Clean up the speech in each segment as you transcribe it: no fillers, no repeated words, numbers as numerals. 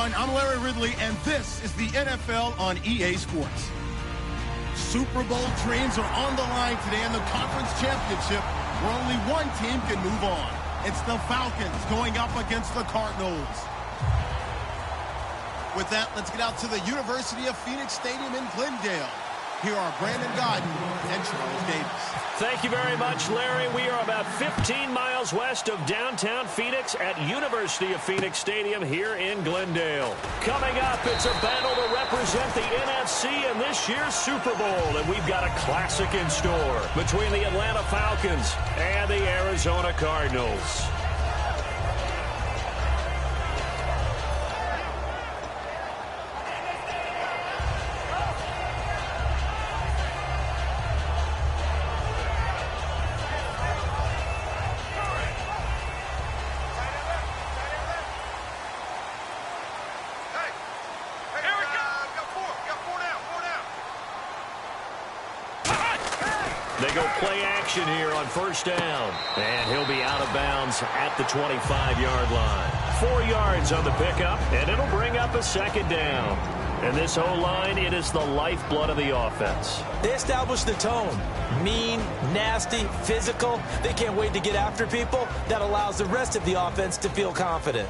everyone. I'm Larry Ridley, and this is the NFL on EA Sports. Super Bowl dreams are on the line today in the conference championship, where only one team can move on. It's the Falcons going up against the Cardinals. With that, let's get out to the University of Phoenix Stadium in Glendale. Here are Brandon Gaudin and Charles Davis. Thank you very much, Larry. We are about 15 miles west of downtown Phoenix at University of Phoenix Stadium here in Glendale. Coming up, it's a battle to represent the NFC in this year's Super Bowl, and we've got a classic in store between the Atlanta Falcons and the Arizona Cardinals. They go play action here on first down. And he'll be out of bounds at the 25-yard line. 4 yards on the pickup, and it'll bring up a second down. And this O-line, it is the lifeblood of the offense. They establish the tone. Mean, nasty, physical. They can't wait to get after people. That allows the rest of the offense to feel confident.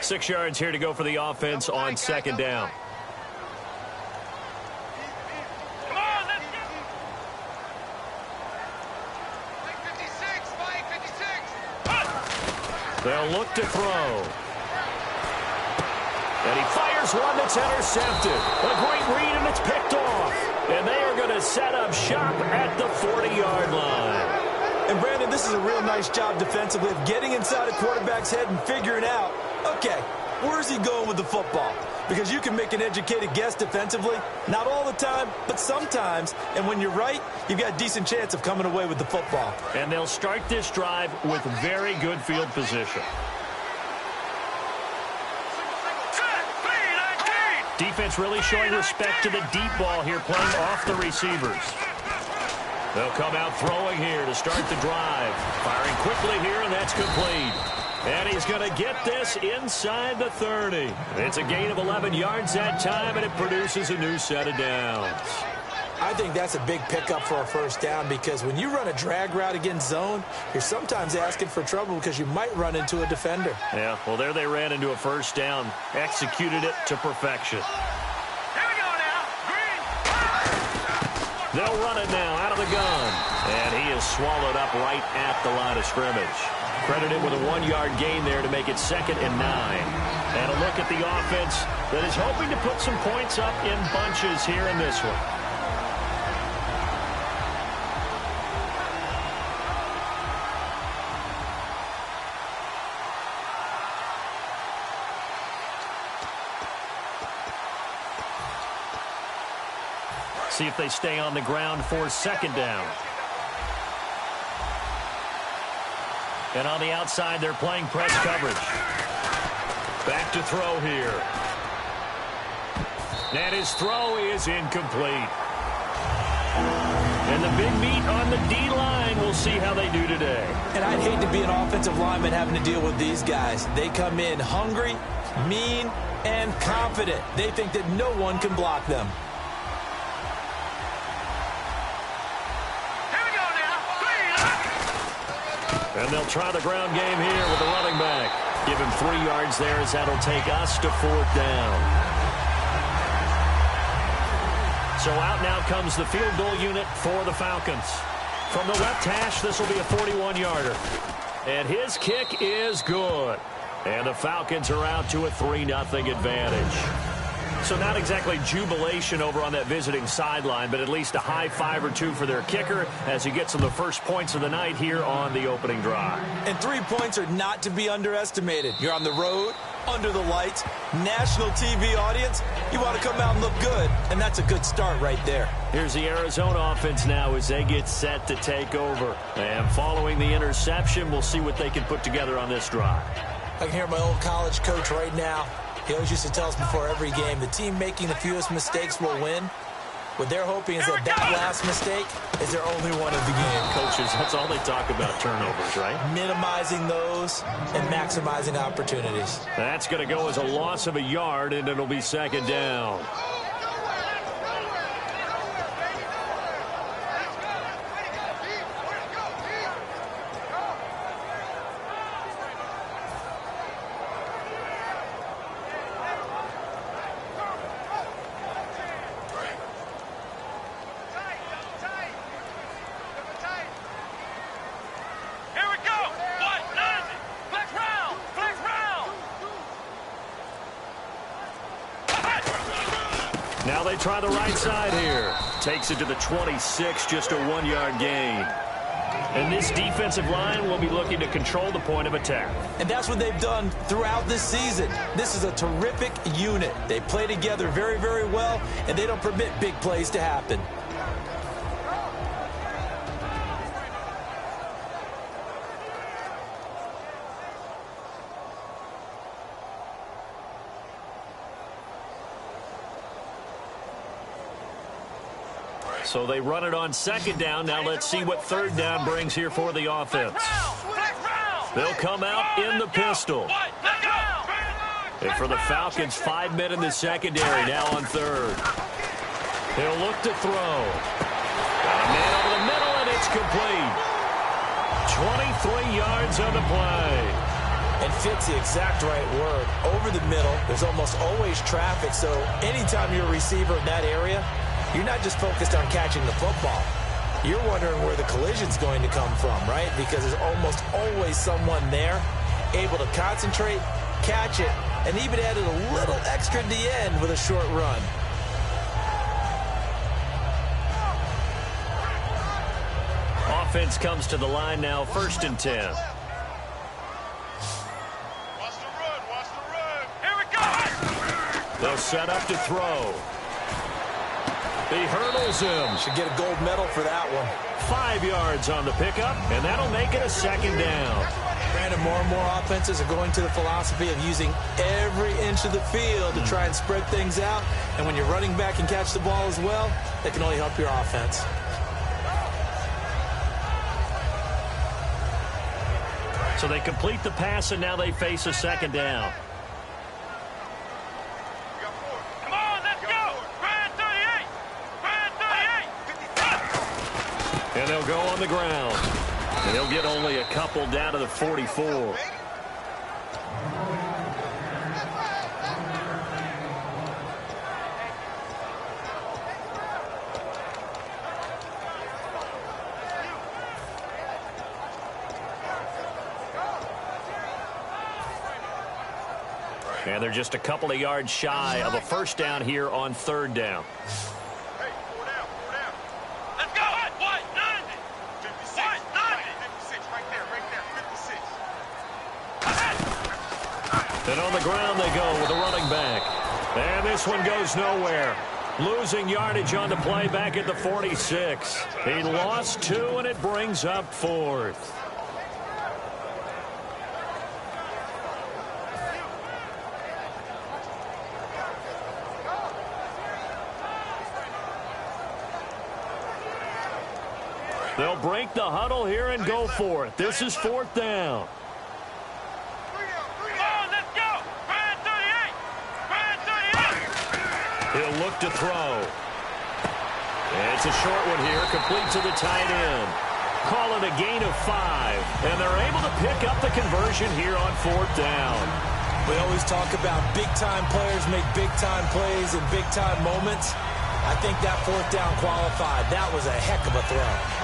6 yards here to go for the offense on second down. They'll look to throw. And he fires one that's intercepted. A great read, and it's picked off. And they are going to set up shop at the 40-yard line. And, Brandon, this is a real nice job defensively of getting inside a quarterback's head and figuring out, okay, where's he going with the football? Because you can make an educated guess defensively. Not all the time, but sometimes. And when you're right, you've got a decent chance of coming away with the football. And they'll start this drive with very good field position. Defense really showing respect to the deep ball here, playing off the receivers. They'll come out throwing here to start the drive. Firing quickly here, and that's complete. And he's going to get this inside the 30. It's a gain of 11 yards that time, and it produces a new set of downs. I think that's a big pickup for a first down, because when you run a drag route against zone, you're sometimes asking for trouble because you might run into a defender. Yeah, well, there they ran into a first down, executed it to perfection. Here we go now. Green. They'll run it now out of the gun. And he is swallowed up right at the line of scrimmage. Credited with a 1-yard gain there to make it 2nd and 9. And a look at the offense that is hoping to put some points up in bunches here in this one. See if they stay on the ground for second down. And on the outside, they're playing press coverage. Back to throw here. And his throw is incomplete. And the big meat on the D-line. We'll see how they do today. And I'd hate to be an offensive lineman having to deal with these guys. They come in hungry, mean, and confident. They think that no one can block them. And they'll try the ground game here with the running back. Give him 3 yards there, as that'll take us to 4th down. So out now comes the field goal unit for the Falcons. From the left hash, this will be a 41-yarder. And his kick is good. And the Falcons are out to a 3-0 advantage. So not exactly jubilation over on that visiting sideline, but at least a high 5 or 2 for their kicker as he gets them the first points of the night here on the opening drive. And 3 points are not to be underestimated. You're on the road, under the lights, national TV audience. You want to come out and look good, and that's a good start right there. Here's the Arizona offense now as they get set to take over. And following the interception, we'll see what they can put together on this drive. I can hear my old college coach right now. He always used to tell us before every game, the team making the fewest mistakes will win. What they're hoping is that last mistake is their only one of the game. Coaches, that's all they talk about, turnovers, right? Minimizing those and maximizing opportunities. That's going to go as a loss of a yard, and it'll be second down. Now they try the right side here. Takes it to the 26, just a 1-yard gain. And this defensive line will be looking to control the point of attack. And that's what they've done throughout this season. This is a terrific unit. They play together very, very well, and they don't permit big plays to happen. So they run it on second down. Now let's see what third down brings here for the offense. They'll come out in the pistol. And for the Falcons, 5 men in the secondary now on third. He'll look to throw. Got a man over the middle, and it's complete. 23 yards on the play. And fits the exact right word. Over the middle, there's almost always traffic, so anytime you're a receiver in that area, you're not just focused on catching the football. You're wondering where the collision's going to come from, right? Because there's almost always someone there able to concentrate, catch it, and even added a little extra at the end with a short run. Offense comes to the line now, 1st and 10. Watch the run, watch the run. Here we go. They'll set up to throw. He hurdles him. Should get a gold medal for that one. 5 yards on the pickup, and that'll make it a second down. Brandon, more and more offenses are going to the philosophy of using every inch of the field to try and spread things out. And when you're running back and catch the ball as well, that can only help your offense. So they complete the pass, and now they face a second down. And they'll go on the ground. And they'll get only a couple down to the 44. And they're just a couple of yards shy of a first down here on third down. And on the ground they go with a running back. And this one goes nowhere. Losing yardage on the play back at the 46. He lost 2, and it brings up 4th. They'll break the huddle here and go for it. This is 4th down. He'll look to throw. And it's a short one here, complete to the tight end. Call it a gain of 5, and they're able to pick up the conversion here on 4th down. We always talk about big-time players make big-time plays in big-time moments. I think that 4th down qualified. That was a heck of a throw.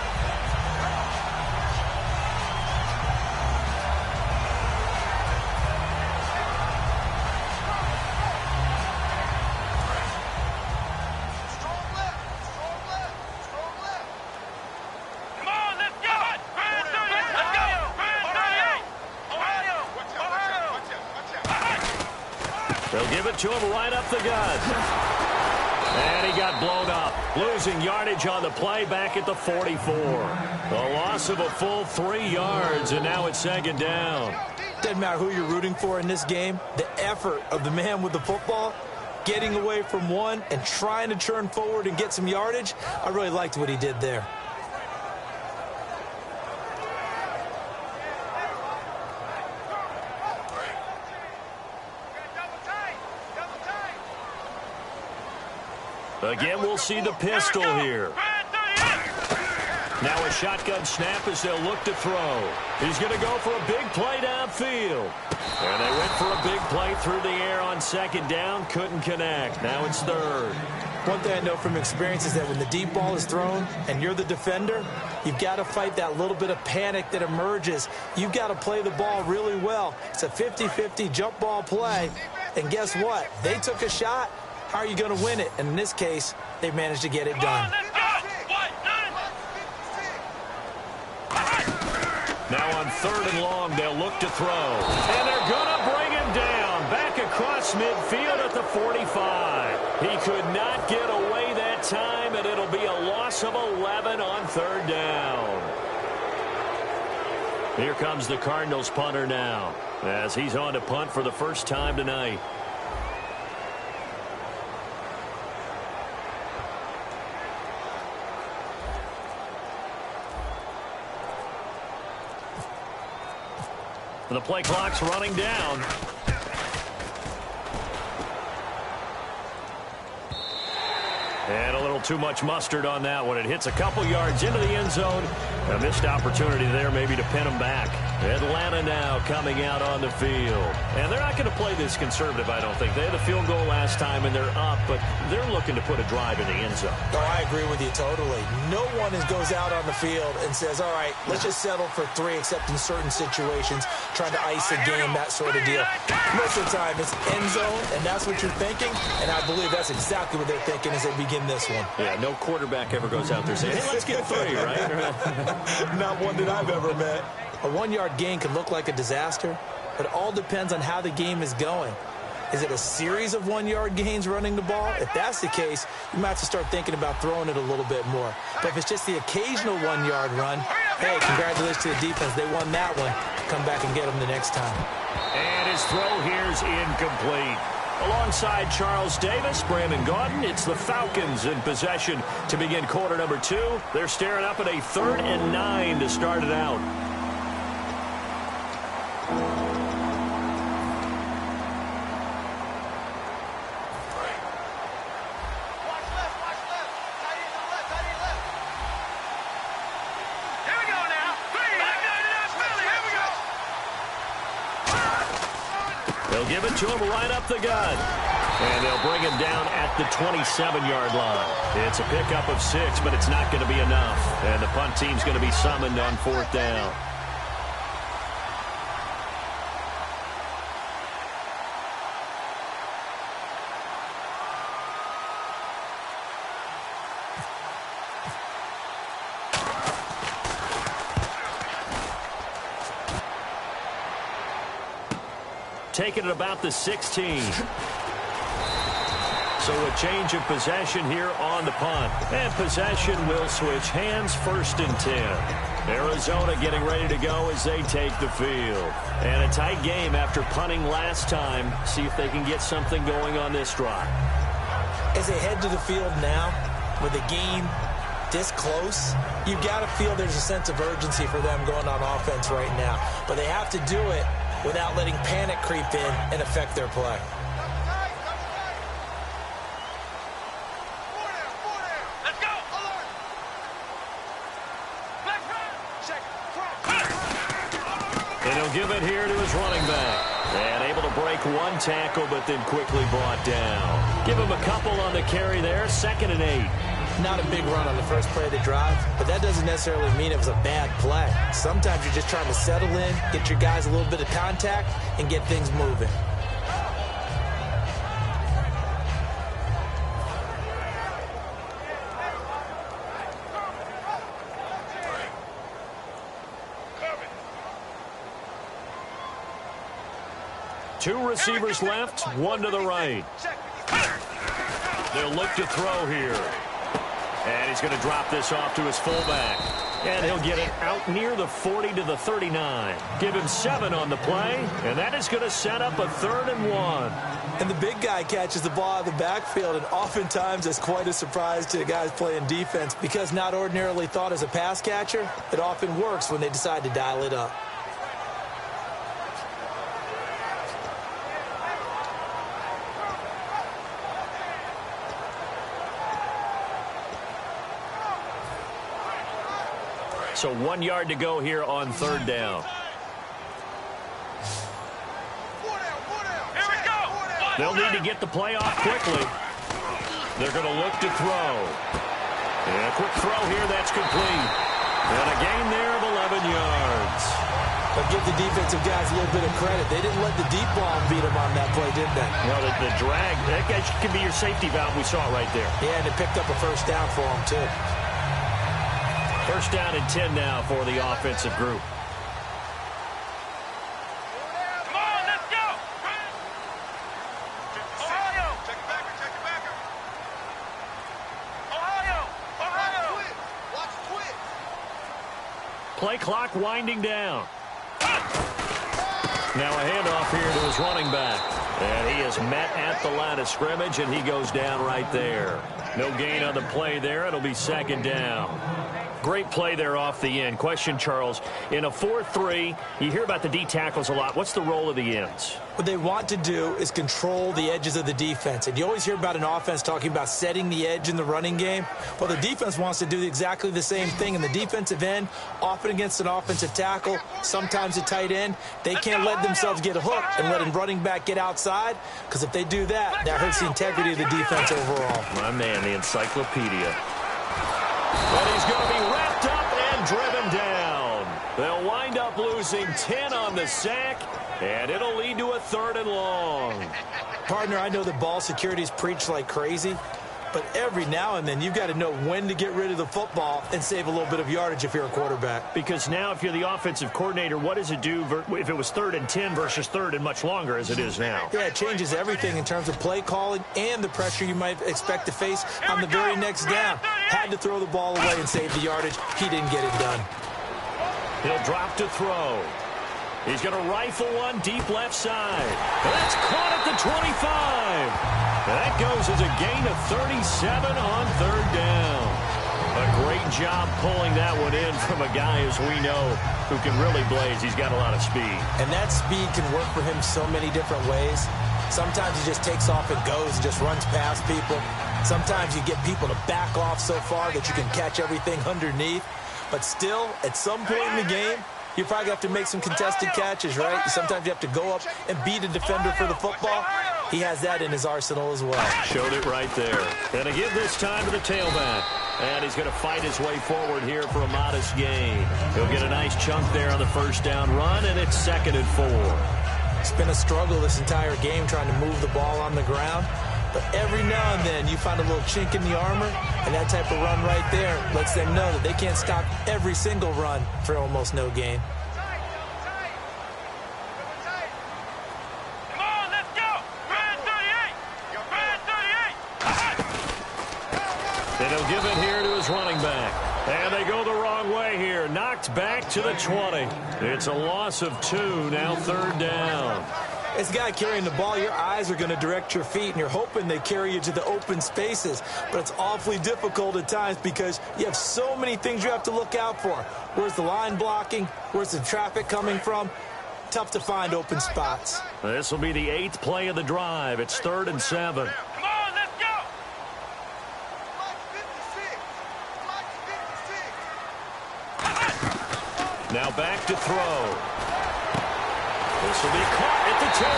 They'll give it to him right up the gut. And he got blown up. Losing yardage on the play back at the 44. A loss of a full 3 yards, and now it's second down. Doesn't matter who you're rooting for in this game. The effort of the man with the football getting away from one and trying to turn forward and get some yardage. I really liked what he did there. Again, we'll see the pistol here. Now a shotgun snap as they'll look to throw. He's going to go for a big play downfield. And they went for a big play through the air on second down. Couldn't connect. Now it's third. One thing I know from experience is that when the deep ball is thrown and you're the defender, you've got to fight that little bit of panic that emerges. You've got to play the ball really well. It's a 50-50 jump ball play. And guess what? They took a shot. How are you going to win it? And in this case, they managed to get it done. Now on third and long, they'll look to throw. And they're going to bring him down. Back across midfield at the 45. He could not get away that time, and it'll be a loss of 11 on third down. Here comes the Cardinals punter now, as he's on to punt for the first time tonight. The play clock's running down. And a little too much mustard on that one. It hits a couple yards into the end zone. A missed opportunity there maybe to pin them back. Atlanta now coming out on the field. And they're not going to play this conservative, I don't think. They had a field goal last time, and they're up, but they're looking to put a drive in the end zone. Oh, I agree with you totally. No one goes out on the field and says, all right, let's just settle for 3, except in certain situations, trying to ice a game, that sort of deal. Most of the time, it's end zone, and that's what you're thinking, and I believe that's exactly what they're thinking as they begin this one. Yeah, no quarterback ever goes out there saying, hey, let's get 3, right? Not one that I've ever met. A 1-yard gain could look like a disaster, but it all depends on how the game is going. Is it a series of 1-yard gains running the ball? If that's the case, you might have to start thinking about throwing it a little bit more. But if it's just the occasional 1-yard run, hey, congratulations to the defense. They won that one. Come back and get them the next time. And his throw here's incomplete. Alongside Charles Davis, Brandon Gaudin, it's the Falcons in possession to begin quarter number 2. They're staring up at a 3rd and 9 to start it out. They'll give it to him right up the gut. And they'll bring him down at the 27-yard line. It's a pickup of 6, but it's not going to be enough. And the punt team's going to be summoned on 4th down. Taking it about the 16. So a change of possession here on the punt. And possession will switch hands, 1st and 10. Arizona getting ready to go as they take the field. And a tight game after punting last time. See if they can get something going on this drive. As they head to the field now, with the game this close, you've got to feel there's a sense of urgency for them going on offense right now. But they have to do it without letting panic creep in and affect their play. Let's go. And he'll give it here to his running back. And able to break one tackle, but then quickly brought down. Give him a couple on the carry there, 2nd and 8. Not a big run on the first play of the drive, but that doesn't necessarily mean it was a bad play. Sometimes you're just trying to settle in, get your guys a little bit of contact, and get things moving. Two receivers left, one to the right. They'll look to throw here. And he's going to drop this off to his fullback. And he'll get it out near the 40 to the 39. Give him 7 on the play, and that is going to set up a 3rd and 1. And the big guy catches the ball out of the backfield, and oftentimes it's quite a surprise to the guys playing defense because not ordinarily thought as a pass catcher, it often works when they decide to dial it up. So 1 yard to go here on 3rd down. They'll need to get the play off quickly. They're going to look to throw. And a quick throw here, that's complete. And a gain there of 11 yards. But give the defensive guys a little bit of credit. They didn't let the deep ball beat them on that play, did they? Well, the drag, that can be your safety valve. We saw it right there. Yeah, and it picked up a 1st down for them, too. 1st down and 10 now for the offensive group. Come on, let's go. Ohio. Check it backer, check it backer. Ohio. Watch twitch. Play clock winding down. Now a handoff here to his running back. And he is met at the line of scrimmage, and he goes down right there. No gain on the play there. It'll be 2nd down. Great play there off the end. Question, Charles, in a 4-3, you hear about the D tackles a lot. What's the role of the ends? What they want to do is control the edges of the defense. And you always hear about an offense talking about setting the edge in the running game. Well, the defense wants to do exactly the same thing. In the defensive end, often against an offensive tackle, sometimes a tight end, they can't let themselves get hooked and let a running back get outside, because if they do that, that hurts the integrity of the defense overall. My man, the encyclopedia. But he's going to be wrapped up and driven down. They'll wind up losing 10 on the sack, and it'll lead to a 3rd and long. Partner, I know that ball security is preached like crazy, but every now and then you've got to know when to get rid of the football and save a little bit of yardage if you're a quarterback. Because now if you're the offensive coordinator, what does it do if it was 3rd and 10 versus 3rd and much longer as it is now? Yeah, it changes everything in terms of play calling and the pressure you might expect to face on the very next down. Had to throw the ball away and save the yardage. He didn't get it done. He'll drop to throw. He's going to rifle one deep left side. That's caught at the 25. That goes as a gain of 37 on 3rd down. A great job pulling that one in from a guy, as we know, who can really blaze. He's got a lot of speed. And that speed can work for him so many different ways. Sometimes he just takes off and goes and just runs past people. Sometimes you get people to back off so far that you can catch everything underneath. But still, at some point in the game, you probably have to make some contested catches, right? Sometimes you have to go up and beat a defender for the football. He has that in his arsenal as well. Showed it right there. And to give this time to the tailback. And he's going to fight his way forward here for a modest gain. He'll get a nice chunk there on the 1st down run, and it's 2nd and 4. It's been a struggle this entire game trying to move the ball on the ground. But every now and then you find a little chink in the armor, and that type of run right there lets them know that they can't stop every single run for almost no gain. Come on, let's go. Red 38. Red 38. And he'll give it here to his running back. And they go the wrong way here. Knocked back to the 20. It's a loss of 2, now 3rd down. As a guy carrying the ball, your eyes are going to direct your feet, and you're hoping they carry you to the open spaces. But it's awfully difficult at times because you have so many things you have to look out for. Where's the line blocking? Where's the traffic coming from? Tough to find open spots. This will be the 8th play of the drive. It's 3rd and 7. Come on, let's go. Now back to throw. This will be caught at the 2.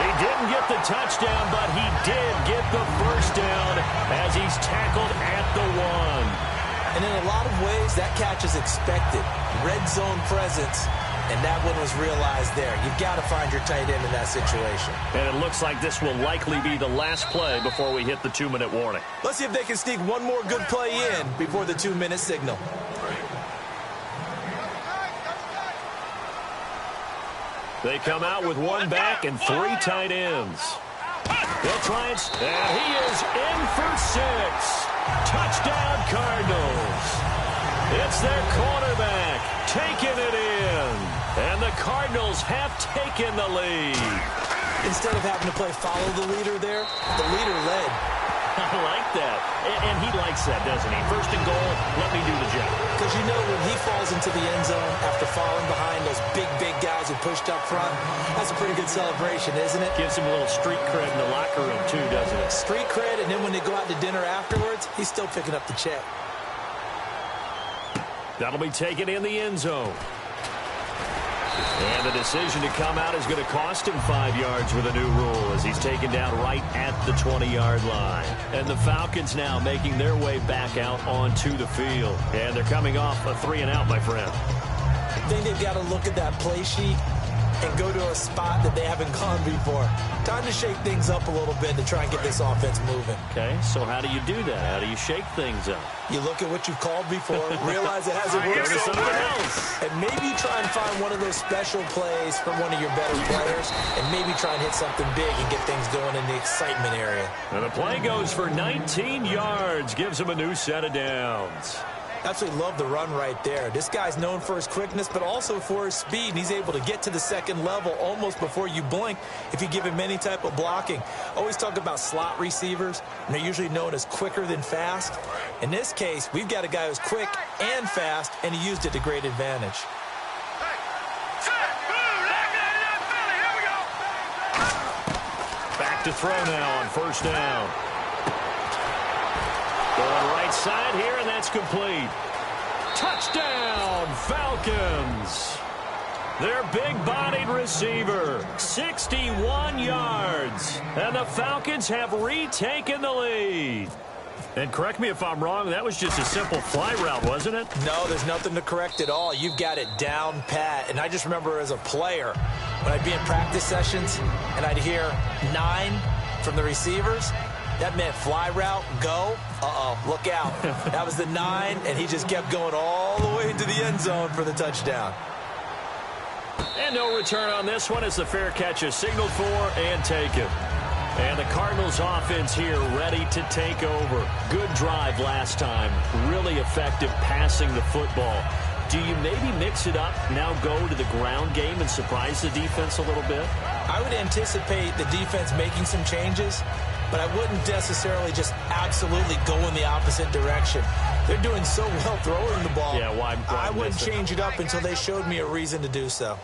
He didn't get the touchdown, but he did get the 1st down as he's tackled at the 1. And in a lot of ways, that catch is expected. Red zone presence, and that one was realized there. You've got to find your tight end in that situation. And it looks like this will likely be the last play before we hit the 2-minute warning. Let's see if they can sneak one more good play in before the 2-minute signal. They come out with 1 back and 3 tight ends. They'll try it, and he is in for 6. Touchdown, Cardinals. It's their quarterback taking it in. And the Cardinals have taken the lead. Instead of having to play follow the leader there, the leader led. I like that. And he likes that, doesn't he? First and goal, let me do the job. Because you know when he falls into the end zone after falling behind those big guys who pushed up front, that's a pretty good celebration, isn't it? Gives him a little street cred in the locker room, too, doesn't it? Street cred, and then when they go out to dinner afterwards, he's still picking up the check. That'll be taken in the end zone. And the decision to come out is going to cost him 5 yards with a new rule as he's taken down right at the 20-yard line. And the Falcons now making their way back out onto the field. And they're coming off a 3-and-out, my friend. I think they've got to look at that play sheet and go to a spot that they haven't gone before. Time to shake things up a little bit to try and get this offense moving. Okay, so how do you do that? How do you shake things up? You look at what you've called before, realize it hasn't worked Go to so something well, else. and maybe try and find one of those special plays from one of your better players, and maybe try and hit something big and get things going in the excitement area. And the play goes for 19 yards, gives him a new set of downs. Absolutely love the run right there. This guy's known for his quickness, but also for his speed. And he's able to get to the second level almost before you blink if you give him any type of blocking. Always talk about slot receivers, and they're usually known as quicker than fast. In this case, we've got a guy who's quick and fast, and he used it to great advantage. Back to throw now on first down. Going right side here, and that's complete. Touchdown, Falcons. Their big-bodied receiver, 61 yards. And the Falcons have retaken the lead. And correct me if I'm wrong, that was just a simple fly route, wasn't it? No, there's nothing to correct at all. You've got it down pat. And I just remember as a player, when I'd be in practice sessions and I'd hear 9 from the receivers, that meant fly route, go. Look out. That was the 9, and he just kept going all the way into the end zone for the touchdown. And no return on this one as the fair catch is signaled for and taken. And the Cardinals offense here ready to take over. Good drive last time. Really effective passing the football. Do you maybe mix it up, now go to the ground game and surprise the defense a little bit? I would anticipate the defense making some changes, but I wouldn't necessarily just absolutely go in the opposite direction. They're doing so well throwing the ball. Yeah, why I wouldn't change it up until they showed me a reason to do so.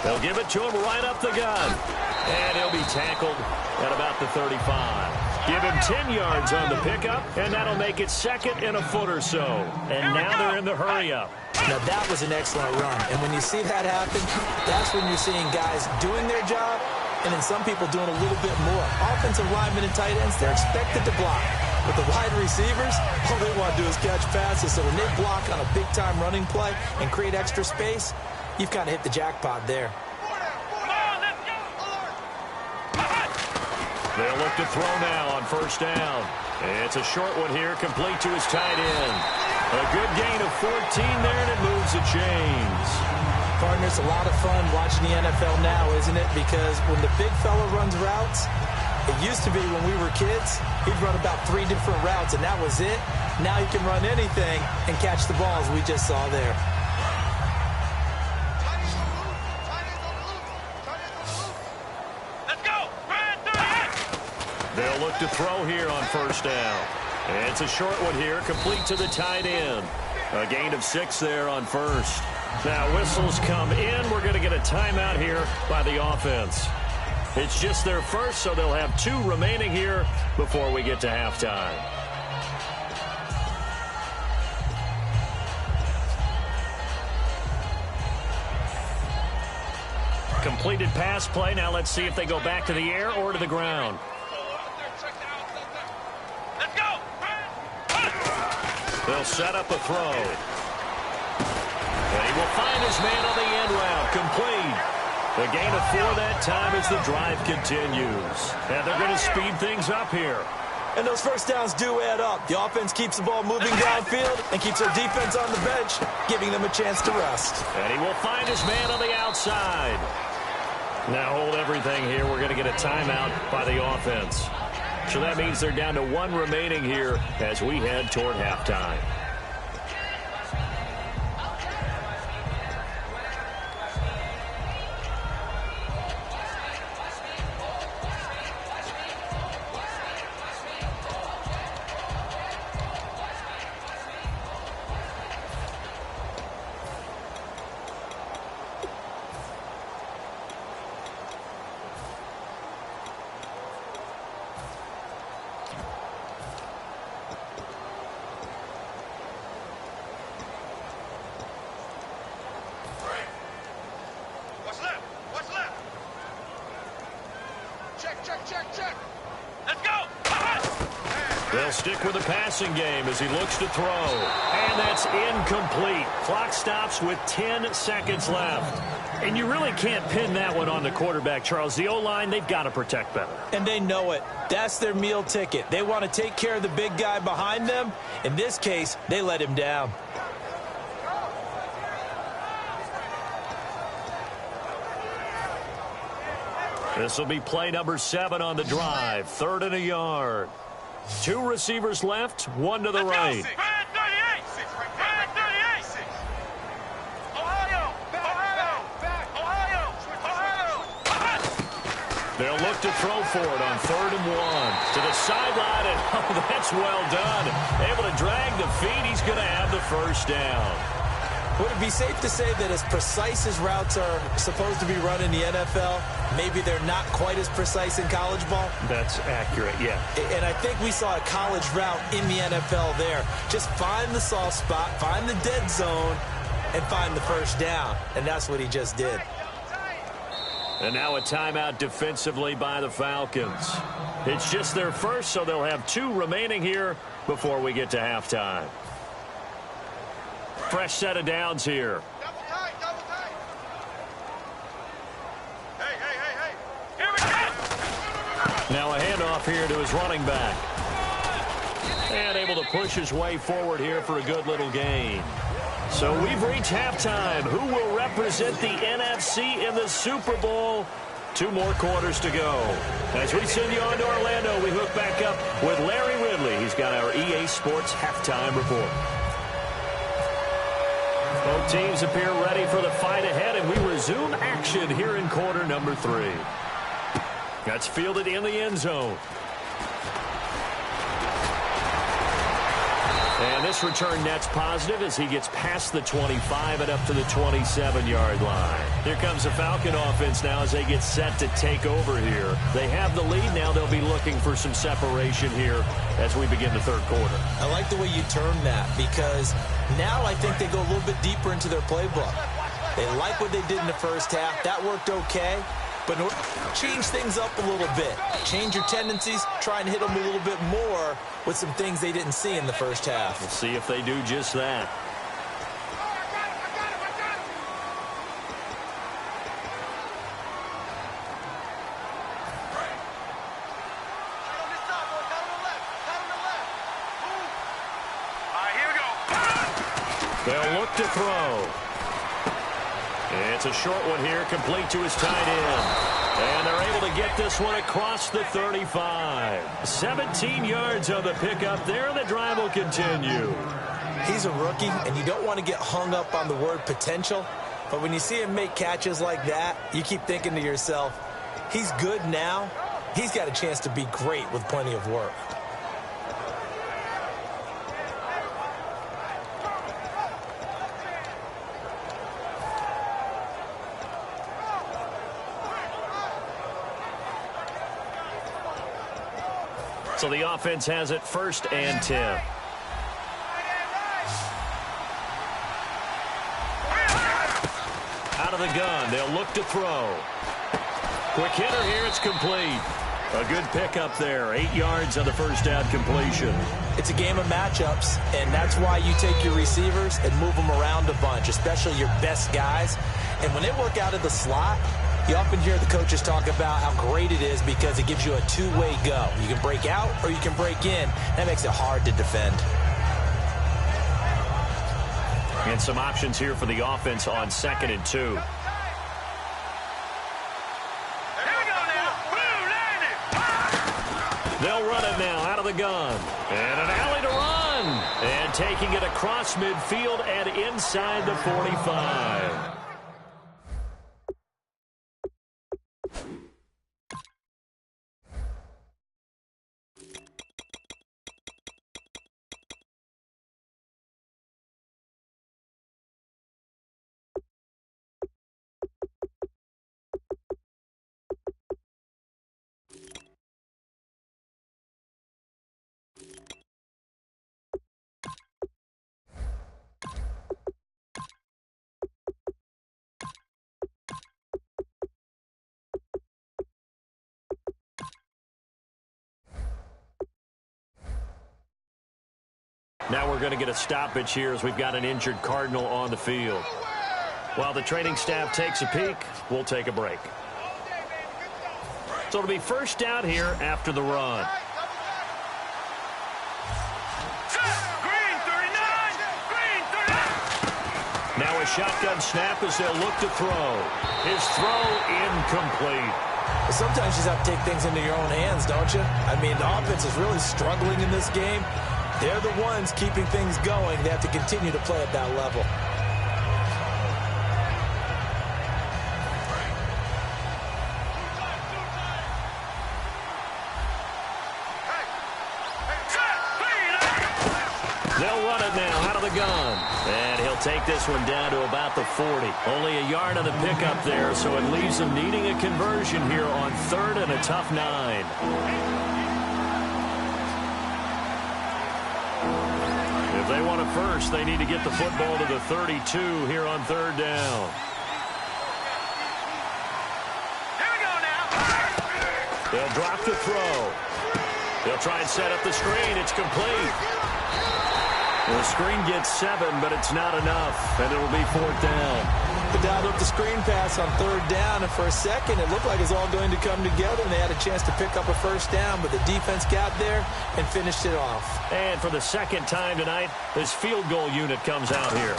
They'll give it to him right up the gun. And he'll be tackled at about the 35. Give him 10 yards on the pickup, and that'll make it second and a foot or so. And now they're in the hurry-up. Now, that was an excellent run. And when you see that happen, that's when you're seeing guys doing their job and then some people doing a little bit more. Offensive linemen and tight ends, they're expected to block. With the wide receivers, all they want to do is catch passes. So when they block on a big-time running play and create extra space, you've kind of hit the jackpot there. They'll look to throw now on first down. It's a short one here, complete to his tight end. A good gain of 14 there, and it moves the chains. Partner, it's a lot of fun watching the NFL now, isn't it? Because when the big fella runs routes, it used to be when we were kids, he'd run about 3 different routes, and that was it. Now he can run anything and catch the balls we just saw there. They'll look to throw here on first down. And it's a short one here, complete to the tight end. A gain of 6 there on first. Now whistles come in. We're going to get a timeout here by the offense. It's just their first, so they'll have 2 remaining here before we get to halftime. Completed pass play. Now let's see if they go back to the air or to the ground. They'll set up a throw. And he will find his man on the end route. Complete. The gain of 4 that time as the drive continues. And they're going to speed things up here. And those first downs do add up. The offense keeps the ball moving downfield and keeps their defense on the bench, giving them a chance to rest. And he will find his man on the outside. Now hold everything here. We're going to get a timeout by the offense. So that means they're down to 1 remaining here as we head toward halftime. Check. Let's go. They'll stick with the passing game as he looks to throw. And that's incomplete. Clock stops with 10 seconds left. And you really can't pin that one on the quarterback, Charles. The O-line, they've got to protect better. And they know it. That's their meal ticket. They want to take care of the big guy behind them. In this case, they let him down. This will be play number 7 on the drive. 3rd and a yard. 2 receivers left, 1 to the right. They'll look to throw for it on 3rd and 1. To the sideline, and oh, that's well done. Able to drag the feet. He's going to have the first down. Would it be safe to say that as precise as routes are supposed to be run in the NFL, maybe they're not quite as precise in college ball? That's accurate, yeah. And I think we saw a college route in the NFL there. Just find the soft spot, find the dead zone, and find the first down. And that's what he just did. And now a timeout defensively by the Falcons. It's just their first, so they'll have 2 remaining here before we get to halftime. Fresh set of downs here. Double tight. Hey. Here we go. Now a handoff here to his running back. And able to push his way forward here for a good little gain. So we've reached halftime. Who will represent the NFC in the Super Bowl? 2 more quarters to go. As we send you on to Orlando, we hook back up with Larry Ridley. He's got our EA Sports halftime report. Both teams appear ready for the fight ahead, and we resume action here in quarter number 3. That's fielded in the end zone. And this return net's positive as he gets past the 25 and up to the 27-yard line. Here comes the Falcon offense now as they get set to take over here. They have the lead. Now they'll be looking for some separation here as we begin the 3rd quarter. I like the way you term that because now I think they go a little bit deeper into their playbook. They like what they did in the first half. That worked okay. But change things up a little bit. Change your tendencies. Try and hit them a little bit more with some things they didn't see in the first half. We'll see if they do just that. They'll look to throw. It's a short one here, complete to his tight end. And they're able to get this one across the 35. 17 yards on the pickup there, and the drive will continue. He's a rookie, and you don't want to get hung up on the word potential. But when you see him make catches like that, you keep thinking to yourself, he's good now. He's got a chance to be great with plenty of work. So the offense has it 1st and 10. Out of the gun, they'll look to throw. Quick hitter here, it's complete. A good pickup there, 8 yards on the first down completion. It's a game of matchups, and that's why you take your receivers and move them around a bunch, especially your best guys. And when they work out of the slot, you often hear the coaches talk about how great it is because it gives you a 2-way go. You can break out or you can break in. That makes it hard to defend. And some options here for the offense on 2nd and 2. They'll run it now out of the gun. And an alley to run. And taking it across midfield and inside the 45. Now we're going to get a stoppage here as we've got an injured Cardinal on the field. While the training staff takes a peek, we'll take a break. So it'll be first down here after the run. Green 39! Green 39! Now a shotgun snap as they'll look to throw. His throw incomplete. Sometimes you just have to take things into your own hands, don't you? I mean, the offense is really struggling in this game. They're the ones keeping things going. They have to continue to play at that level. They'll run it now out of the gun. And he'll take this one down to about the 40. Only a yard on the pickup there, so it leaves them needing a conversion here on 3rd and a tough 9. If they want a first, they need to get the football to the 32 here on 3rd down. Here we go now! They'll drop the throw. They'll try and set up the screen. It's complete. The screen gets 7, but it's not enough, and it'll be 4th down. They dialed up the screen pass on 3rd down, and for a second it looked like it's all going to come together, and they had a chance to pick up a first down, but the defense got there and finished it off. And for the second time tonight, this field goal unit comes out here.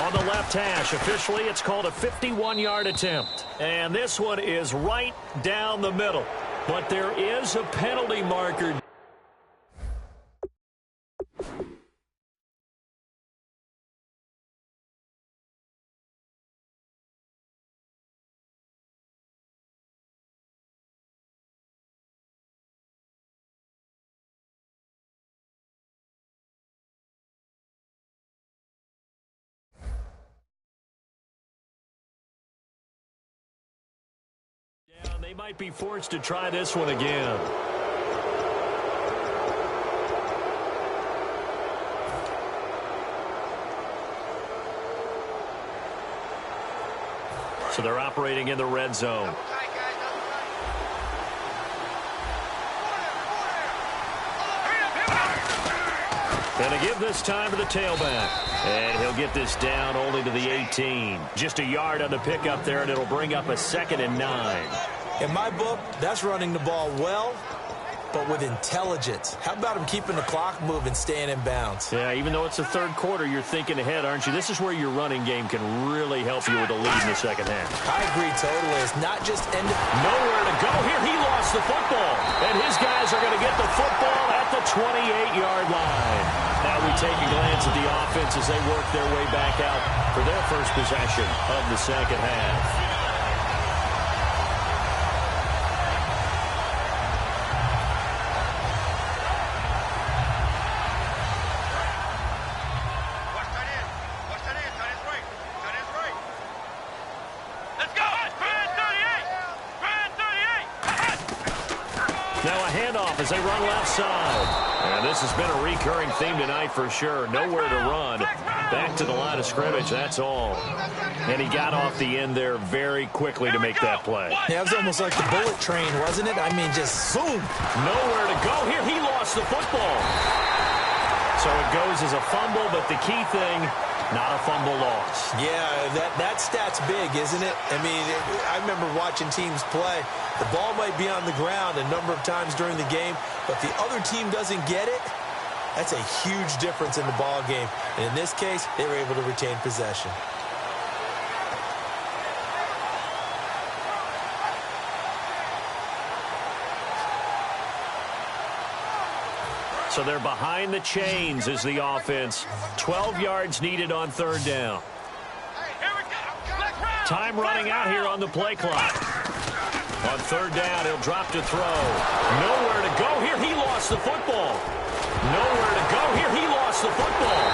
On the left hash, officially it's called a 51-yard attempt. And this one is right down the middle. But there is a penalty marker. They might be forced to try this one again. So they're operating in the red zone. And to give this time to the tailback. And he'll get this down only to the 18. Just a yard on the pickup there, and it'll bring up a 2nd and 9. In my book, that's running the ball well, but with intelligence. How about him keeping the clock moving, staying in bounds? Yeah, even though it's the 3rd quarter, you're thinking ahead, aren't you? This is where your running game can really help you with a lead in the second half. I agree totally. It's not just nowhere to go here. He lost the football, and his guys are going to get the football at the 28-yard line. Now we take a glance at the offense as they work their way back out for their first possession of the second half. As they run left side. And this has been a recurring theme tonight for sure. Nowhere to run. Back to the line of scrimmage, that's all. And he got off the end there very quickly to make that play. Yeah, it was almost like the bullet train, wasn't it? I mean, just zoom. Nowhere to go here. He lost the football. So it goes as a fumble, but the key thing, not a fumble loss. Yeah, that stat's big, isn't it? I mean, I remember watching teams play. The ball might be on the ground a number of times during the game, but the other team doesn't get it. That's a huge difference in the ball game. And in this case, they were able to retain possession. So they're behind the chains as the offense. 12 yards needed on third down. Time running out here on the play clock. On third down, he'll drop to throw. Nowhere to go here. He lost the football. Nowhere to go here. He lost the football.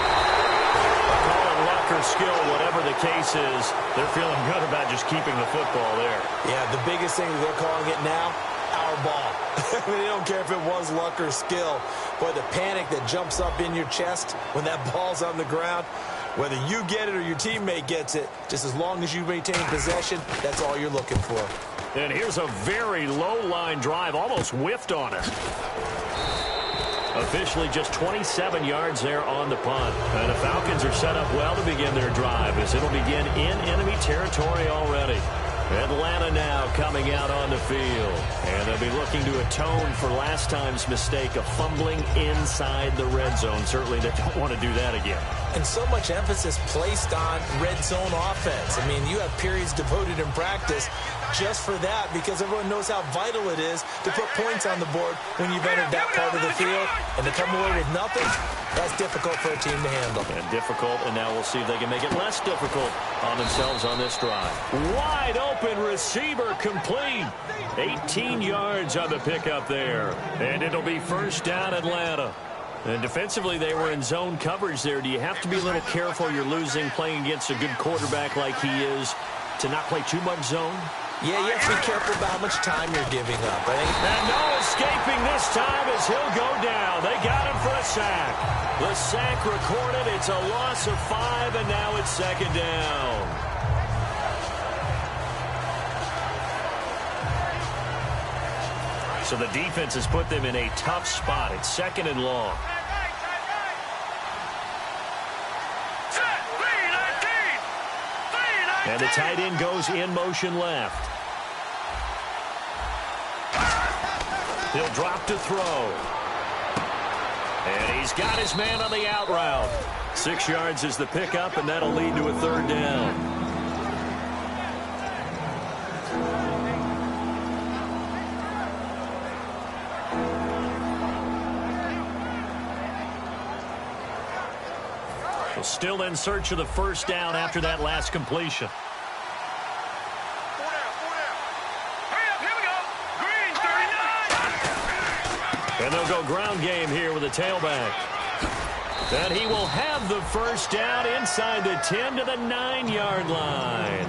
Call it luck or skill, whatever the case is. They're feeling good about just keeping the football there. Yeah, the biggest thing they're calling it now, our ball. I mean, they don't care if it was luck or skill. Boy, the panic that jumps up in your chest when that ball's on the ground, whether you get it or your teammate gets it, just as long as you maintain possession, that's all you're looking for. And here's a very low-line drive, almost whiffed on it. Officially just 27 yards there on the punt. And the Falcons are set up well to begin their drive as it'll begin in enemy territory already. Atlanta now coming out on the field. And they'll be looking to atone for last time's mistake of fumbling inside the red zone. Certainly they don't want to do that again. And so much emphasis placed on red zone offense. I mean, you have periods devoted in practice just for that because everyone knows how vital it is to put points on the board when you've entered that part of the field. And to come away with nothing, that's difficult for a team to handle. And difficult, and now we'll see if they can make it less difficult on themselves on this drive. Wide open receiver complete. 18 yards on the pickup there. And it'll be first down Atlanta. And defensively, they were in zone coverage there. Do you have to be a little careful you're losing playing against a good quarterback like he is to not play too much zone? Yeah, you have to be careful about how much time you're giving up. And no escaping this time as he'll go down. They got him for a sack. The sack recorded. It's a loss of 5, and now it's second down. So the defense has put them in a tough spot. It's second and long. And the tight end goes in motion left. He'll drop to throw. And he's got his man on the out route. 6 yards is the pickup, and that'll lead to a third down. Still in search of the first down after that last completion. And they'll go ground game here with a tailback. And he will have the first down inside the 10 to the 9-yard line.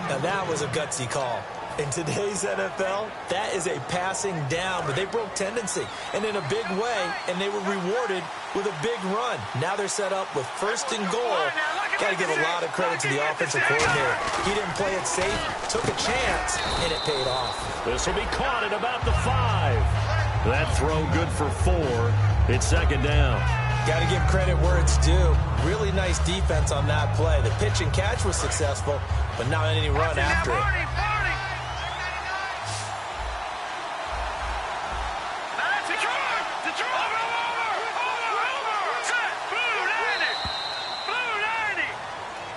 Now that was a gutsy call. In today's NFL, that is a passing down, but they broke tendency and in a big way, and they were rewarded with a big run. Now they're set up with first and goal. Got to give a lot of credit to the offensive coordinator. He didn't play it safe, took a chance, and it paid off. This will be caught at about the 5. That throw good for 4. It's second down. Got to give credit where it's due. Really nice defense on that play. The pitch and catch was successful, but not any run after it.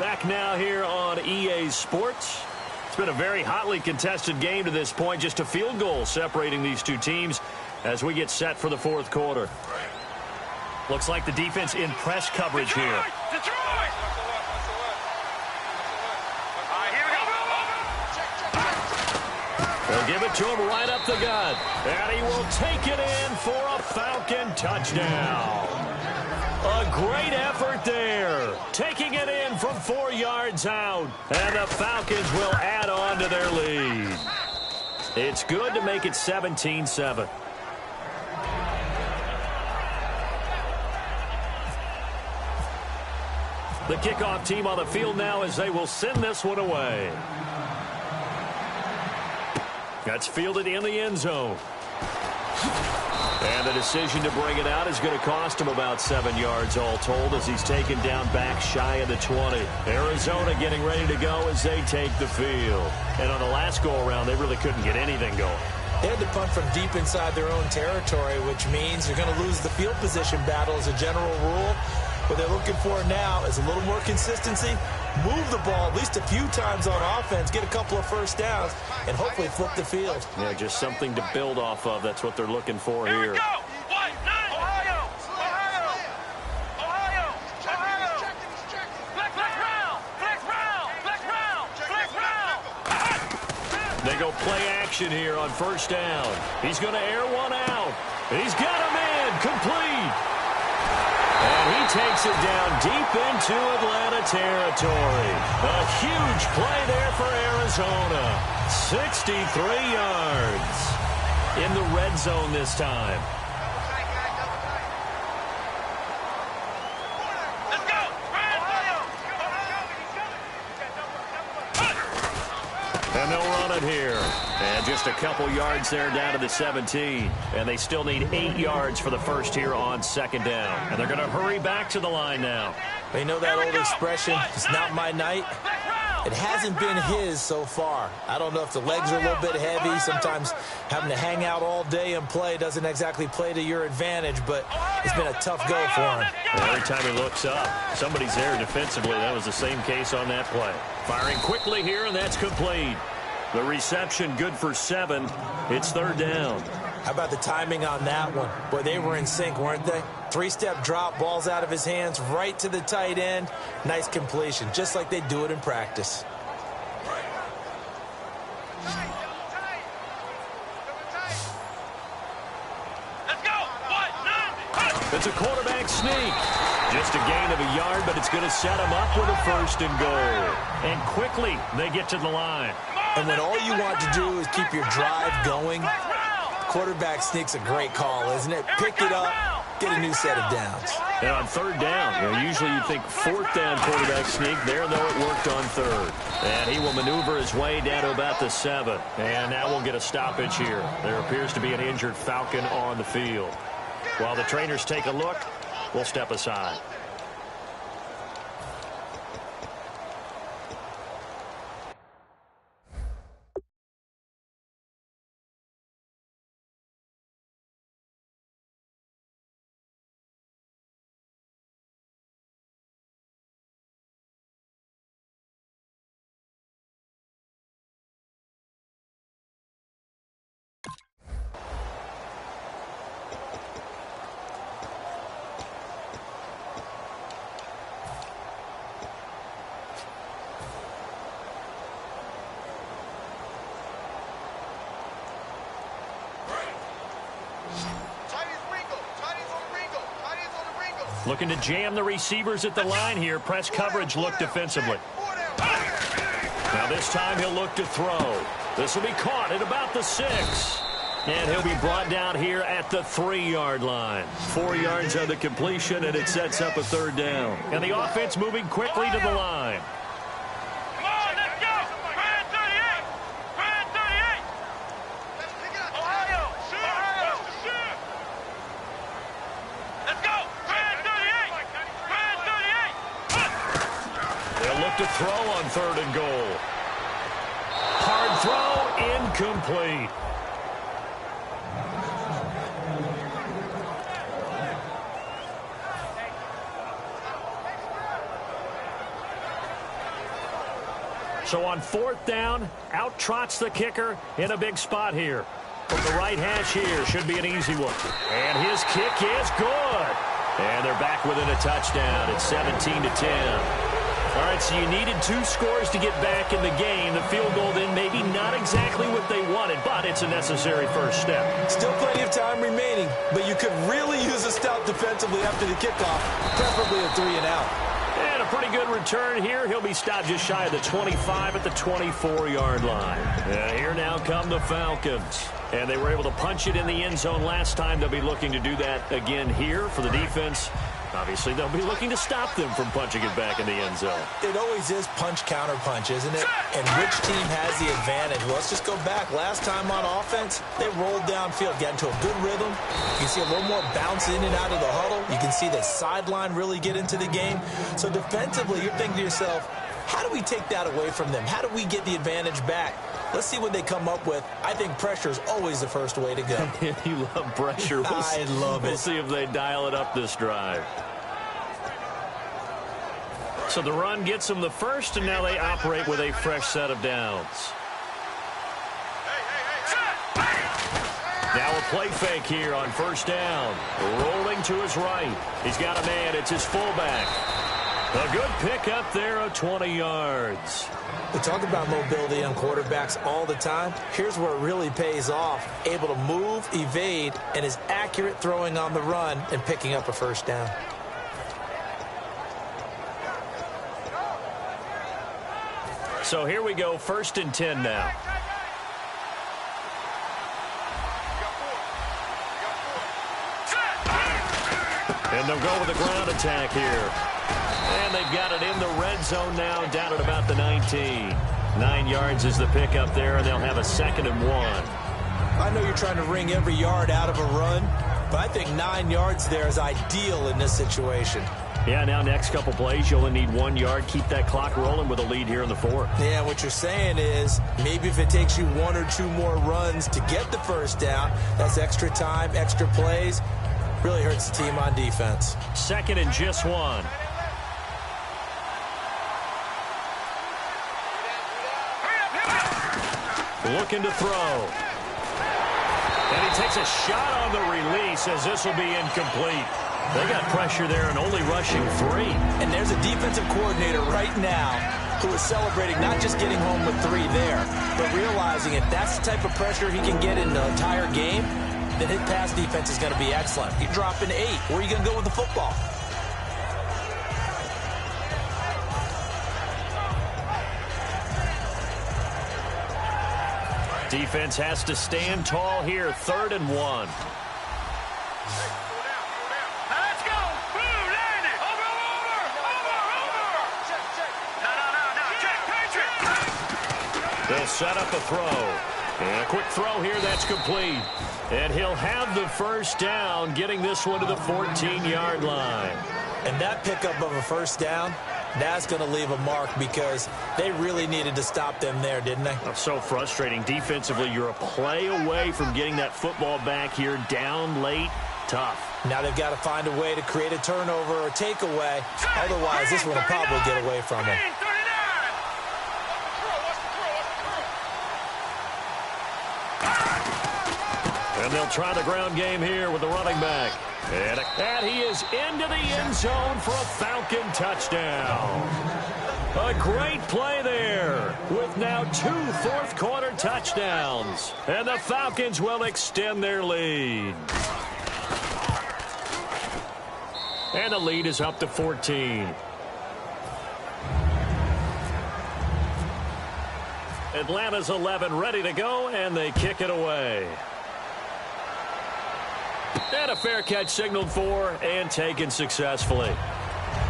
Back now here on EA Sports. It's been a very hotly contested game to this point. Just a field goal separating these two teams as we get set for the fourth quarter. Looks like the defense in press coverage here. They'll give it to him right up the gut. And he will take it in for a Falcon touchdown. A great effort there. Taking it in from 4 yards out. And the Falcons will add on to their lead. It's good to make it 17-7. The kickoff team on the field now as they will send this one away. That's fielded in the end zone. And the decision to bring it out is going to cost him about 7 yards all told as he's taken down back shy of the 20. Arizona getting ready to go as they take the field. And on the last go-around, they really couldn't get anything going. They had to punt from deep inside their own territory, which means you're going to lose the field position battle as a general rule. What they're looking for now is a little more consistency, move the ball at least a few times on offense, get a couple of first downs, and hopefully flip the field. Yeah, just something to build off of. That's what they're looking for here. They go play action here on first down. He's going to air one out. He's got a man complete. And he takes it down deep into Atlanta territory. A huge play there for Arizona. 63 yards in the red zone this time. And they'll run it here. And just a couple yards there down to the 17. And they still need 8 yards for the first here on second down. And they're going to hurry back to the line now. They know that old expression, it's not my night. It hasn't been his so far. I don't know if the legs are a little bit heavy. Sometimes having to hang out all day and play doesn't exactly play to your advantage, but it's been a tough go for him. And every time he looks up, somebody's there defensively. That was the same case on that play. Firing quickly here, and that's complete. The reception good for 7. It's third down. How about the timing on that one? Boy, they were in sync, weren't they? 3-step drop, ball's out of his hands, right to the tight end. Nice completion, just like they do it in practice. It's a quarterback sneak. Just a gain of a yard, but it's going to set him up with a first and goal. And quickly, they get to the line. And when all you want to do is keep your drive going, quarterback sneak's a great call, isn't it? Pick it up, get a new set of downs. And on third down, usually you'd think fourth down quarterback sneak. There, though, it worked on third. And he will maneuver his way down to about the 7. And now we'll get a stoppage here. There appears to be an injured Falcon on the field. While the trainers take a look, we'll step aside. Looking to jam the receivers at the line here. Press coverage look defensively. Now this time he'll look to throw. This will be caught at about the 6. And he'll be brought down here at the 3-yard line. 4 yards on the completion, and it sets up a third down. And the offense moving quickly to the line. To throw on third and goal. Hard throw, incomplete. So on fourth down, out trots the kicker in a big spot here. From the right hash here, should be an easy one. And his kick is good. And they're back within a touchdown. It's 17-10. All right, so you needed 2 scores to get back in the game. The field goal then maybe not exactly what they wanted, but it's a necessary first step. Still plenty of time remaining, but you could really use a stop defensively after the kickoff, preferably a 3-and-out. And a pretty good return here. He'll be stopped just shy of the 25 at the 24-yard line. And here now come the Falcons. And they were able to punch it in the end zone last time. They'll be looking to do that again here for the defense. Obviously, they'll be looking to stop them from punching it back in the end zone. It always is punch-counter-punch, isn't it? And which team has the advantage? Well, let's just go back. Last time on offense, they rolled downfield, got into a good rhythm. You can see a little more bounce in and out of the huddle. You can see the sideline really get into the game. So defensively, you're thinking to yourself, how do we take that away from them? How do we get the advantage back? Let's see what they come up with. I think pressure is always the first way to go. You love pressure. I love it. We'll see if they dial it up this drive. So the run gets them the first, and now they operate with a fresh set of downs. Now a play fake here on first down. Rolling to his right. He's got a man. It's his fullback. A good pickup there of 20 yards. We talk about mobility on quarterbacks all the time. Here's where it really pays off. Able to move, evade, and is accurate throwing on the run and picking up a first down. So here we go, 1st and 10 now. And they'll go with the ground attack here. And they've got it in the red zone now, down at about the 19. 9 yards is the pickup there, and they'll have a 2nd and 1. I know you're trying to wring every yard out of a run, but I think 9 yards there is ideal in this situation. Yeah, now next couple plays, you only need 1 yard. Keep that clock rolling with a lead here in the 4th. Yeah, what you're saying is maybe if it takes you 1 or 2 more runs to get the first down, that's extra time, extra plays. Really hurts the team on defense. 2nd and just 1. Looking to throw. And he takes a shot on the release as this will be incomplete. They got pressure there and only rushing 3. And there's a defensive coordinator right now who is celebrating not just getting home with 3 there, but realizing if that's the type of pressure he can get in the entire game, then his pass defense is going to be excellent. You're dropping 8. Where are you going to go with the football? Defense has to stand tall here. 3rd and 1. Let's go. Blue, land it. Over. No. Check, Patriot. They'll set up a throw. And a quick throw here. That's complete. And he'll have the first down, getting this one to the 14-yard line. And that pickup of a first down, that's going to leave a mark because they really needed to stop them there, didn't they? That's so frustrating. Defensively, you're a play away from getting that football back here, down late, tough. Now they've got to find a way to create a turnover or takeaway. Otherwise, this one will probably get away from them. And they'll try the ground game here with the running back. And he is into the end zone for a Falcon touchdown. A great play there with now 2 fourth-quarter touchdowns. And the Falcons will extend their lead. And the lead is up to 14. Atlanta's 11 ready to go, and they kick it away. And a fair catch signaled for and taken successfully.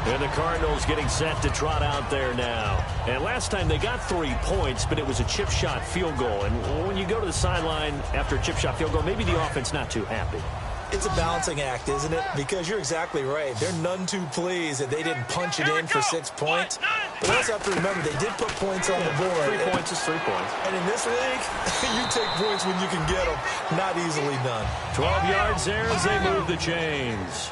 And the Cardinals getting set to trot out there now. And last time they got 3 points, but it was a chip shot field goal. And when you go to the sideline after a chip shot field goal, maybe the offense not too happy. It's a balancing act, isn't it? Because you're exactly right. They're none too pleased that they didn't punch it in for 6 points. But also have to remember they did put points on the board. 3 points is 3 points. And in this league, you take points when you can get them. Not easily done. 12 yards there as they move the chains.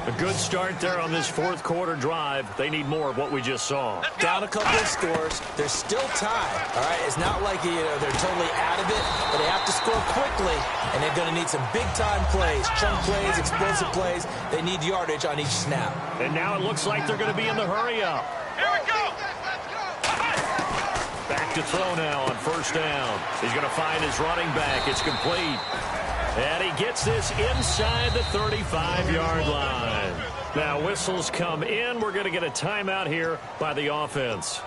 A good start there on this 4th quarter drive. They need more of what we just saw. Down a couple of scores. They're still tied. All right, it's not like they're totally out of it, but they have to score quickly, and they're going to need some big-time plays, chunk plays, explosive plays. They need yardage on each snap. And now it looks like they're going to be in the hurry-up. Here we go. Back to throw now on 1st down. He's going to find his running back. It's complete. And he gets this inside the 35-yard line. Now whistles come in. We're going to get a timeout here by the offense.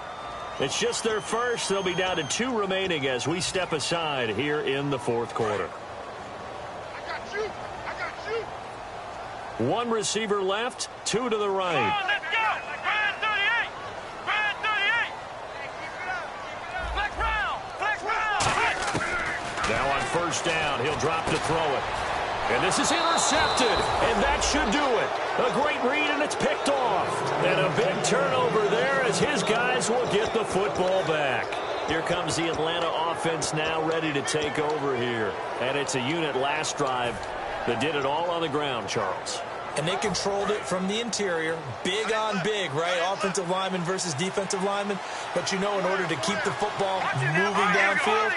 It's just their first. They'll be down to 2 remaining as we step aside here in the 4th quarter. I got you. 1 receiver left, 2 to the right. Come on, let's go. Brand 38. Brand 38. Flex round. Now on 1st down, he'll drop to throw it. And this is intercepted, and that should do it. A great read, and it's picked off. And a big turnover there as his guys will get the football back. Here comes the Atlanta offense now ready to take over here. And it's a unit last drive that did it all on the ground, Charles. And they controlled it from the interior. Big on big, right? Offensive lineman versus defensive lineman. But you know, in order to keep the football moving downfield,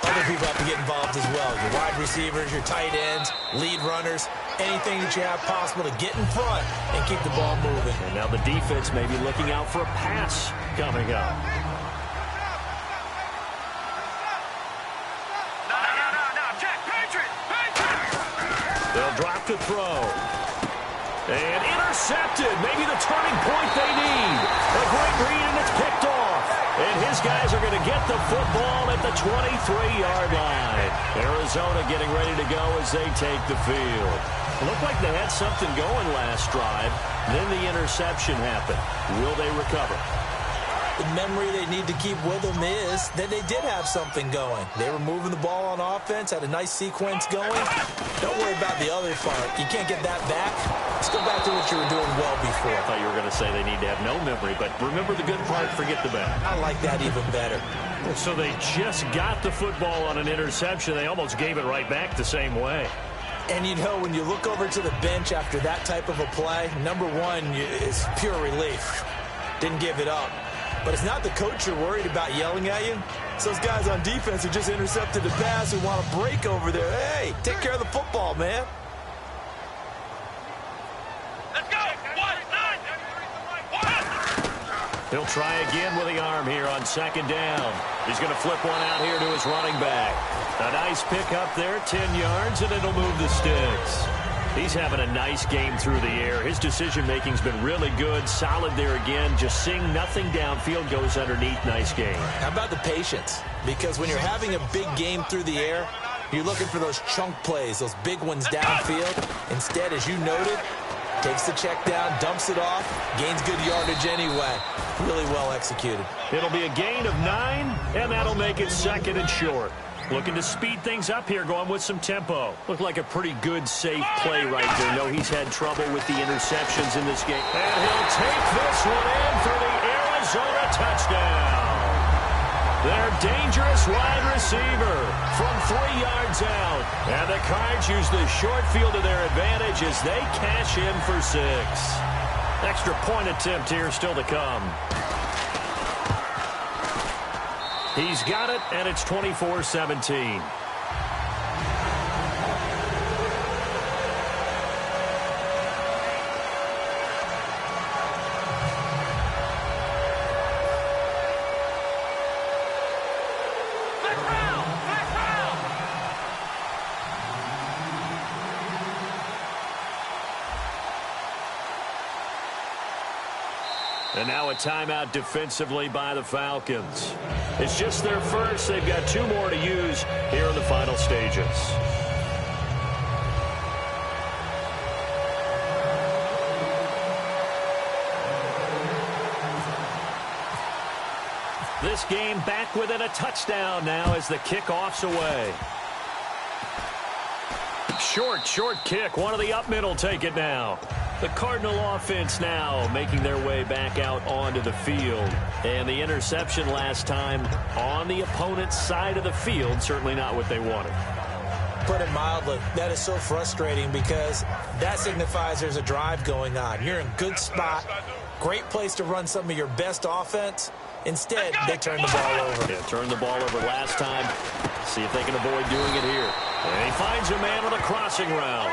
Other people have to get involved as well. Your wide receivers, your tight ends, lead runners, anything that you have possible to get in front and keep the ball moving. And now the defense may be looking out for a pass coming up. No, check, Patriot! They'll drop to throw. And intercepted. Maybe the turning point they need. A great read, and it's picked off. And his guys are going to get the football at the 23-yard line. Arizona getting ready to go as they take the field. It looked like they had something going last drive. Then the interception happened. Will they recover? The memory they need to keep with them is that they did have something going. They were moving the ball on offense, had a nice sequence going. Don't worry about the other part. You can't get that back. Let's go back to what you were doing well before. I thought you were going to say they need to have no memory, but remember the good part, forget the bad. I like that even better. So they just got the football on an interception. They almost gave it right back the same way. And you know, when you look over to the bench after that type of a play, number one is pure relief. Didn't give it up. But it's not the coach you're worried about yelling at you. It's those guys on defense who just intercepted the pass who want to break over there. Hey, take care of the football, man. Let's go! He'll try again with the arm here on second down. He's going to flip one out here to his running back. A nice pick up there, 10 yards, and it'll move the sticks. He's having a nice game through the air. His decision-making's been really good. Solid there again. Just seeing nothing downfield, goes underneath. Nice game. How about the patience? Because when you're having a big game through the air, you're looking for those chunk plays, those big ones downfield. Instead, as you noted, takes the check down, dumps it off, gains good yardage anyway. Really well executed. It'll be a gain of 9, and that'll make it second and short. Looking to speed things up here, going with some tempo. Looked like a pretty good, safe play right there. No, he's had trouble with the interceptions in this game. And he'll take this one in for the Arizona touchdown. Their dangerous wide receiver from 3 yards out. And the Cards use the short field to their advantage as they cash in for 6. Extra point attempt here still to come. He's got it, and it's 24-17. And now a timeout defensively by the Falcons. It's just their first. They've got 2 more to use here in the final stages. This game back within a touchdown now as the kickoff's away. Short kick. One of the up middle take it now. The Cardinal offense now making their way back out onto the field. And the interception last time on the opponent's side of the field, certainly not what they wanted. Put it mildly, that is so frustrating because that signifies there's a drive going on. You're in a good spot, great place to run some of your best offense. Instead, they turn the ball over. Yeah, turned the ball over last time. See if they can avoid doing it here. And he finds a man with a crossing route.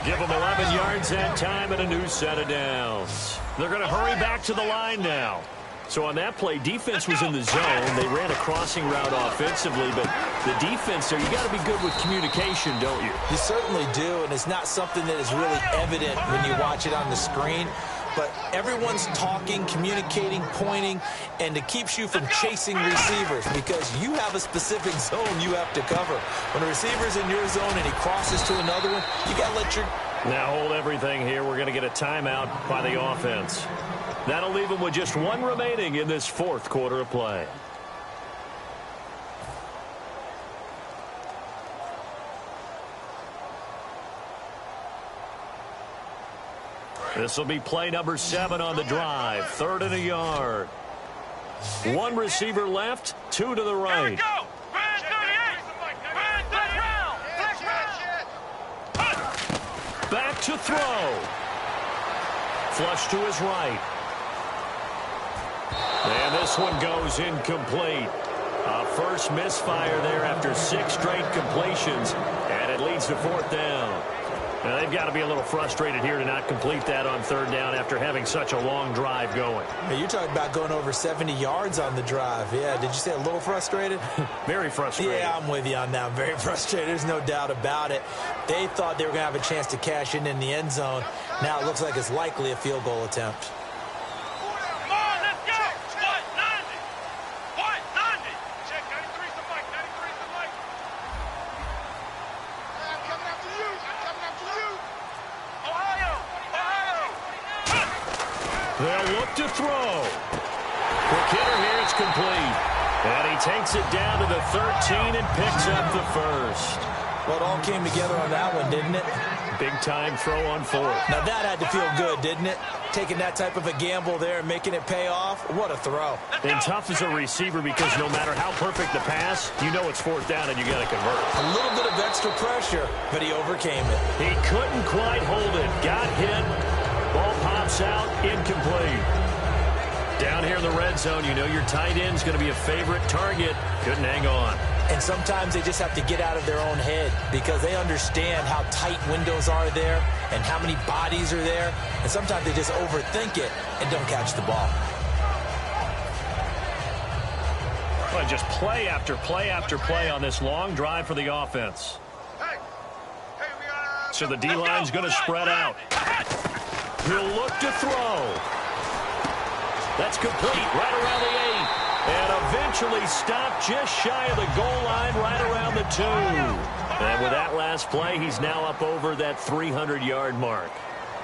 Give him 11 yards that time and a new set of downs. They're going to hurry back to the line now. So on that play, defense was in the zone. They ran a crossing route offensively, but the defense there, you got to be good with communication, don't you? You certainly do, and it's not something that is really evident when you watch it on the screen. But everyone's talking, communicating, pointing, and it keeps you from chasing receivers because you have a specific zone you have to cover. When a receiver's in your zone and he crosses to another one, you got to let your... Now hold everything here. We're going to get a timeout by the offense. That'll leave them with just 1 remaining in this 4th quarter of play. This will be play number 7 on the drive. 3rd and a yard. 1 receiver left, 2 to the right. Back to throw. Flush to his right. And this one goes incomplete. A first misfire there after 6 straight completions, and it leads to 4th down. Now, they've got to be a little frustrated here to not complete that on 3rd down after having such a long drive going. Hey, you're talking about going over 70 yards on the drive. Yeah, did you say a little frustrated? Very frustrated. Yeah, I'm with you on that. I'm very frustrated. There's no doubt about it. They thought they were going to have a chance to cash in the end zone. Now it looks like it's likely a field goal attempt. They'll look to throw. Quick hitter here, it's complete. And he takes it down to the 13 and picks up the first. Well, it all came together on that one, didn't it? Big-time throw on 4th. Now that had to feel good, didn't it? Taking that type of a gamble there and making it pay off. What a throw. And tough as a receiver because no matter how perfect the pass, you know it's 4th down and you got to convert. A little bit of extra pressure, but he overcame it. He couldn't quite hold it. Got hit. Ball pops out, incomplete. Down here in the red zone, you know your tight end's going to be a favorite target. Couldn't hang on. And sometimes they just have to get out of their own head because they understand how tight windows are there and how many bodies are there. And sometimes they just overthink it and don't catch the ball. Well, just play after play after play on this long drive for the offense. So the D-line's going to spread out. He'll look to throw. That's complete right around the 8. And eventually stopped just shy of the goal line right around the 2. And with that last play, he's now up over that 300-yard mark.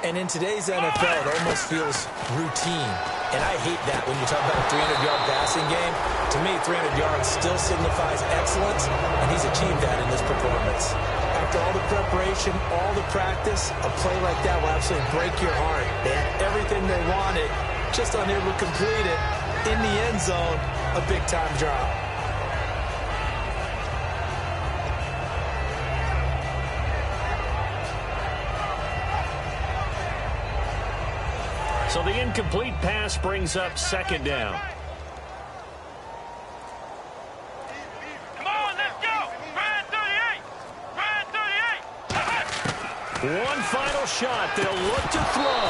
And in today's NFL, it almost feels routine. And I hate that when you talk about a 300-yard passing game. To me, 300 yards still signifies excellence, and he's achieved that in this performance. After all the preparation, all the practice, a play like that will absolutely break your heart. They had everything they wanted, just unable to complete it. In the end zone, a big-time drop. So the incomplete pass brings up 2nd down. Come on, let's go. Ryan 38. Ryan 38. One final shot. They'll look to throw.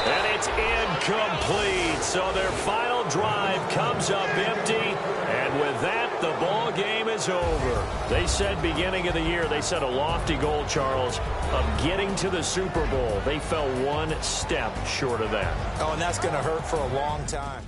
And it's incomplete. So their final drive comes up empty. And with that, the ball game is over. They said beginning of the year, they set a lofty goal, Charles, of getting to the Super Bowl. They fell one step short of that. Oh, and that's going to hurt for a long time.